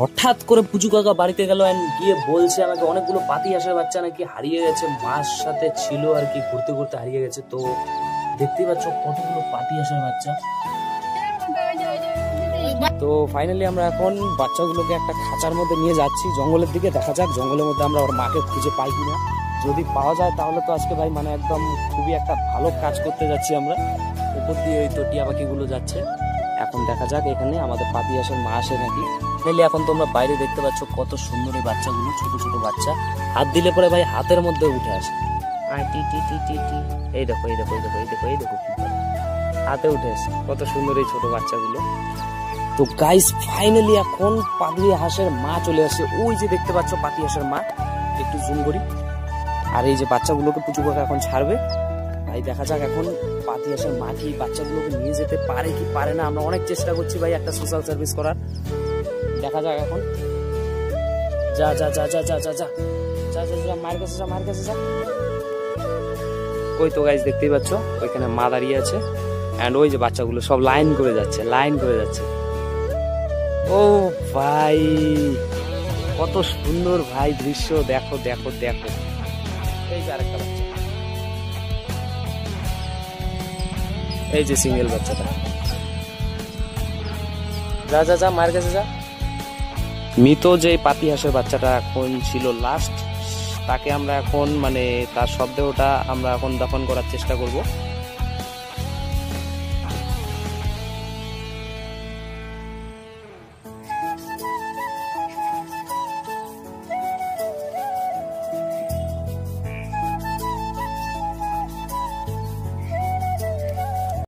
হঠাৎ করে পুচু কাকা বাড়িতে গেল এন্ড গিয়ে বলছে আমাকে অনেকগুলো পাতি হাঁসের বাচ্চা নাকি হারিয়ে গেছে, মার সাথে ছিল আর কি, ঘুরতে ঘুরতে হারিয়ে গেছে। তো দেখতেই পাচ্ছ কতগুলো পাতি হাঁসের বাচ্চা। তো ফাইনালি আমরা এখন বাচ্চাগুলোকে একটা খাঁচার মধ্যে নিয়ে যাচ্ছি জঙ্গলের দিকে। দেখা যাক জঙ্গলের মধ্যে আমরা ওর মাকে খুঁজে পাই কিনা। যদি পাওয়া যায় তাহলে তো আজকে ভাই মানে একদম খুবই একটা ভালো কাজ করতে যাচ্ছি আমরা। উপর দিয়ে ওই তো টিয়া পাখিগুলো যাচ্ছে। এখন দেখা যাক এখানে আমাদের পাতি হাঁসের মা আসে নাকি। ফাইনালি এখন তোমরা বাইরে দেখতে পাচ্ছ কত সুন্দর এই বাচ্চাগুলো, ছোট ছোট বাচ্চা। হাত দিলে পরে ভাই হাতের মধ্যে উঠে আসে। টি টি টি টি টি এই দেখো এই দেখো এই দেখো এই দেখো এই দেখো হাতে উঠে আসে, কত সুন্দর এই ছোট বাচ্চাগুলো। তো গাইস ফাইনালি এখন পাতি হাঁসের মা চলে আসে। ওই যে দেখতে পাচ্ছ পাতি হাঁসের মা, একটু জুম করি। আর এই যে বাচ্চাগুলোকে পুচু কাকা এখন ছাড়বে। ভাই দেখা যাক এখন পাতি হাঁসের মা কি বাচ্চাগুলোকে নিয়ে যেতে পারে কি পারে না। আমরা অনেক চেষ্টা করছি ভাই একটা সোশ্যাল সার্ভিস করার। দেখা যাক এখন। যা যা যা যা যা যা যা যা যা যা মায়ের কাছে যা, মায়ের কাছে যা। ওই তো গাইস দেখতেই পাচ্ছ ওইখানে মা দাঁড়িয়ে আছে এন্ড ওই যে বাচ্চাগুলো সব লাইন করে যাচ্ছে, লাইন করে যাচ্ছে। ও ভাই কত সুন্দর ভাই দৃশ্য, দেখো দেখো দেখো। এই যে আরেকটা বাচ্চা, এই যে সিঙ্গেল বাচ্চাটা। যা যা যা মায়ের কাছে যা। মৃত যে পাতি হাঁসের বাচ্চাটা এখন ছিল লাস্ট, তাকে আমরা এখন মানে তার শবদেহটা আমরা এখন দাফন করার চেষ্টা করব।